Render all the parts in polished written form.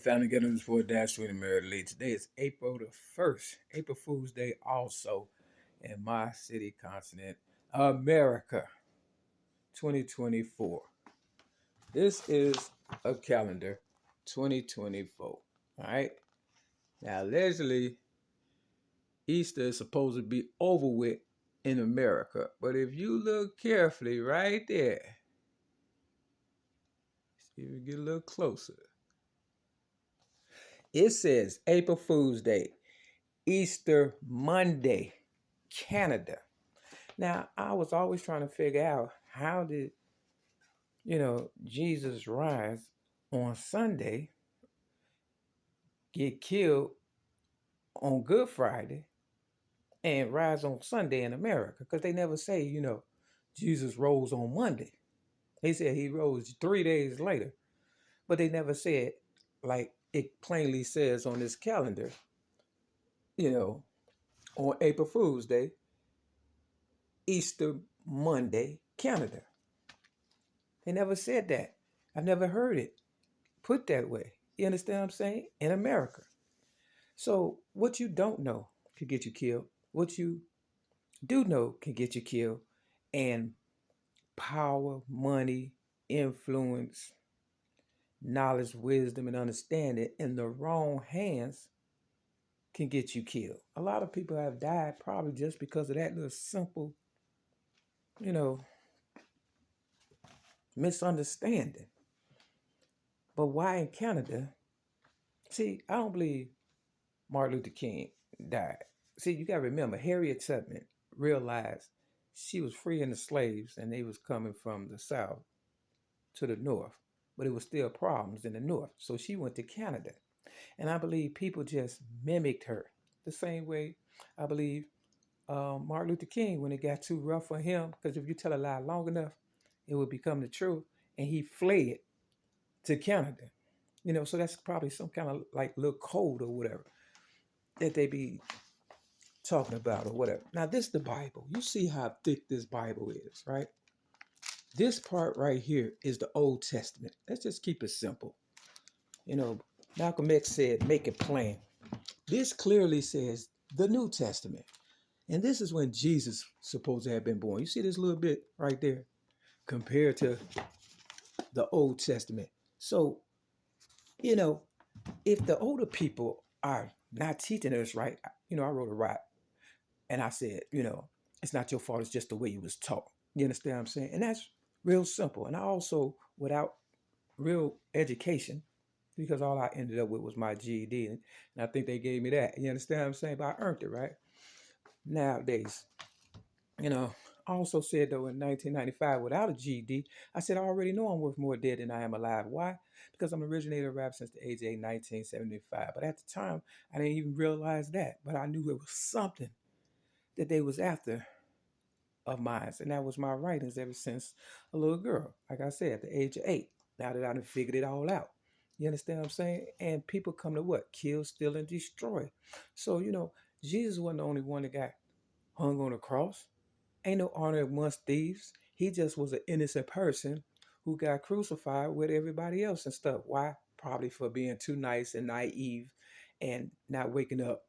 Family Gatherings for Dash with Mary Lee. Today is April the 1st, April Fool's Day, also in my city continent, America 2024. This is a calendar 2024. All right. Now, allegedly, Easter is supposed to be over with in America. But if you look carefully right there, see if we get a little closer. It says April Fool's Day, Easter Monday, Canada. Now, I was always trying to figure out how did, Jesus rise on Sunday, get killed on Good Friday, and rise on Sunday in America? Because they never say, Jesus rose on Monday. They said he rose 3 days later, but they never said, like it plainly says on this calendar, on April Fool's Day, Easter Monday, Canada. They never said that. I've never heard it put that way. You understand what I'm saying? In America. So what you don't know could get you killed. What you do know can get you killed. And power, money, influence, knowledge, wisdom, and understanding in the wrong hands can get you killed. A lot of people have died probably just because of that little simple, you know, misunderstanding. But why in Canada? See, I don't believe Martin Luther King died. See, you got to remember, Harriet Tubman realized she was freeing the slaves and they was coming from the south to the north, but it was still problems in the north. So she went to Canada. And I believe people just mimicked her the same way I believe Martin Luther King, when it got too rough for him, because if you tell a lie long enough, it would become the truth. And he fled to Canada. So that's probably some kind of like little code or whatever that they be talking about or whatever. Now, this is the Bible. You see how thick this Bible is, right? This part right here is the Old Testament. Let's just keep it simple. Malcolm X said, make it plain. This clearly says the New Testament. And this is when Jesus supposed to have been born. You see this little bit right there compared to the Old Testament. So, if the older people are not teaching us right, I wrote a rap and I said, it's not your fault. It's just the way you was taught. You understand what I'm saying? And that's real simple. And I also, without real education, because all I ended up with was my GED, and I think they gave me that. You understand what I'm saying? But I earned it, right? Nowadays, I also said, though, in 1995, without a GED, I said, I already know I'm worth more dead than I am alive. Why? Because I'm an originator of rap since the age of 1975. But at the time, I didn't even realize that. But I knew it was something that they was after of mine. And that was my writings ever since a little girl. Like I said, at the age of 8. Now that I done figured it all out. You understand what I'm saying? And people come to what? Kill, steal, and destroy. So, Jesus wasn't the only one that got hung on a cross. Ain't no honor amongst thieves. He just was an innocent person who got crucified with everybody else and stuff. Why? Probably for being too nice and naive and not waking up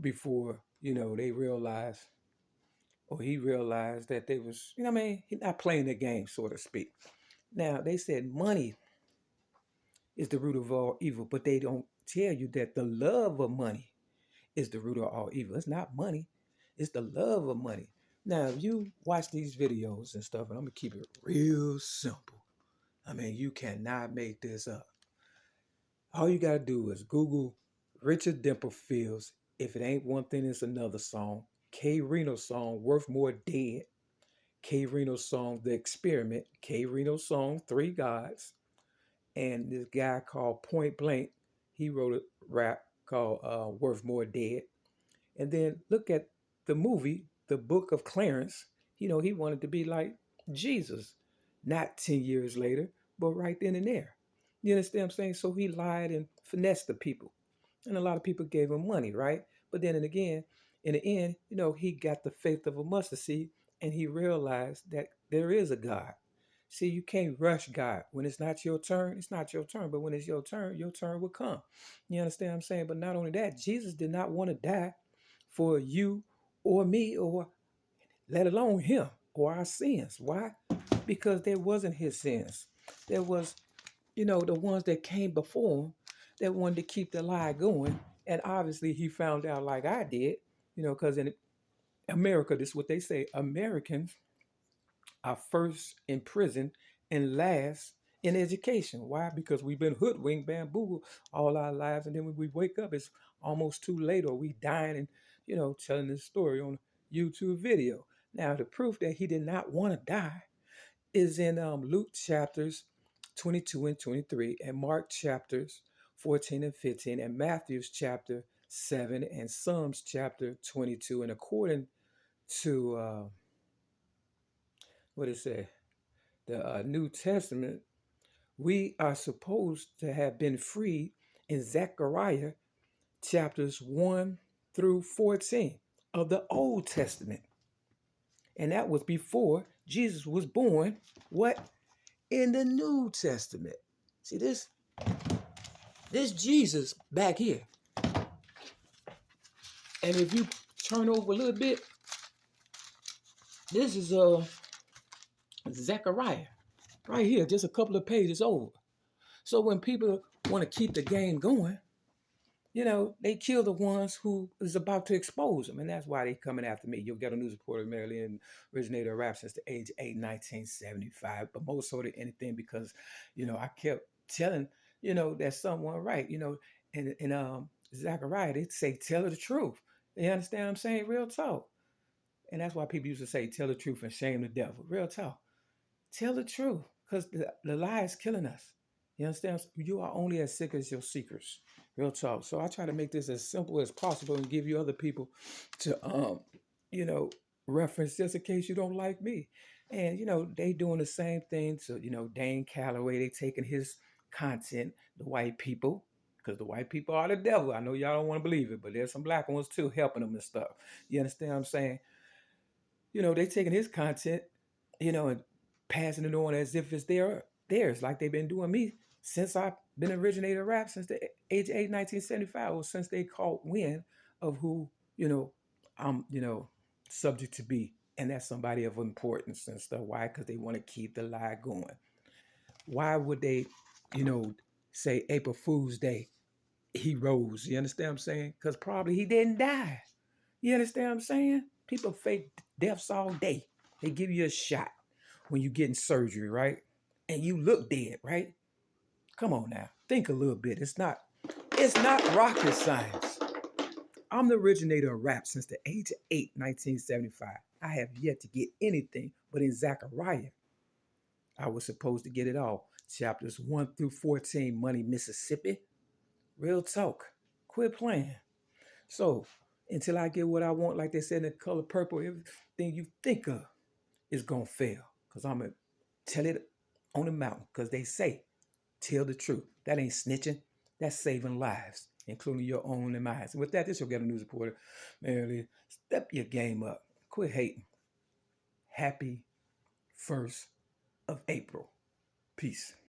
before, they realized, or he realized that they was, he's not playing the game, so to speak. Now, they said money is the root of all evil, but they don't tell you that the love of money is the root of all evil. It's not money. It's the love of money. Now, if you watch these videos and stuff, and I'm going to keep it real simple. You cannot make this up. All you got to do is Google Richard Dimple Fields. If it ain't one thing, it's another song. K. Reno song, Worth More Dead. K. Reno song, The Experiment. K. Reno song, Three Gods. And this guy called Point Blank, he wrote a rap called Worth More Dead. And then look at the movie, The Book of Clarence. He wanted to be like Jesus, not 10 years later, but right then and there. You understand what I'm saying? So he lied and finessed the people. And a lot of people gave him money, right? But then and again, in the end, he got the faith of a mustard seed and he realized that there is a God. See, you can't rush God. When it's not your turn, it's not your turn. But when it's your turn will come. You understand what I'm saying? But not only that, Jesus did not want to die for you or me, or let alone him or our sins. Why? Because there wasn't his sins. There was, the ones that came before him that wanted to keep the lie going. And obviously he found out like I did, because in America, this is what they say, Americans are first in prison and last in education. Why? Because we've been hoodwinked, bamboozled all our lives, and then when we wake up, it's almost too late, or we dying and telling this story on a YouTube video. Now, the proof that he did not want to die is in Luke chapters 22 and 23, and Mark chapters 14 and 15, and Matthew's chapter 7, and Psalms chapter 22. And according to what it say, the New Testament, we are supposed to have been freed in Zechariah chapters 1 through 14 of the Old Testament. And that was before Jesus was born. What? In the New Testament. See this Jesus back here. And if you turn over a little bit, this is Zechariah right here, just a couple of pages over. So when people want to keep the game going, they kill the ones who is about to expose them. And that's why they coming after me. You'll get a news reporter, Maryland, originator of rap since the age of 8, 1975. But most so than anything because, I kept telling, that someone right, and Zachariah, they say, tell her the truth. You understand what I'm saying? Real talk. And that's why people used to say, tell the truth and shame the devil. Real talk. Tell the truth, because the lie is killing us. You understand? You are only as sick as your seekers. Real talk. So I try to make this as simple as possible and give you other people to, reference just in case you don't like me. And, they doing the same thing to, DANE, CALLOWAY. They taking his content, the white people, because the white people are the devil. I know y'all don't want to believe it, but there's some black ones too helping them and stuff. You understand what I'm saying? They taking his content, and passing it on as if it's theirs, like they've been doing me since I've been originator of rap since the age of 8, 1975, or since they caught wind of who, I'm, subject to be. And that's somebody of importance and stuff. Why? Because they want to keep the lie going. Why would they, say April Fool's Day, he rose? You understand what I'm saying? Because probably he didn't die. You understand what I'm saying? People fake deaths all day. They give you a shot when you getting surgery, right? And you look dead, right? Come on now. Think a little bit. It's not rocket science. I'm the originator of rap since the age of 8, 1975. I have yet to get anything, but in Zechariah, I was supposed to get it all. Chapters 1 through 14, Money, Mississippi. Real talk. Quit playing. So, until I get what I want, like they said in the color purple, everything you think of is going to fail. Because I'm going to tell it on the mountain. Because they say, tell the truth. That ain't snitching. That's saving lives, including your own and mine. And with that, this will get a news reporter. Merely step your game up. Quit hating. Happy 1st of April. Peace.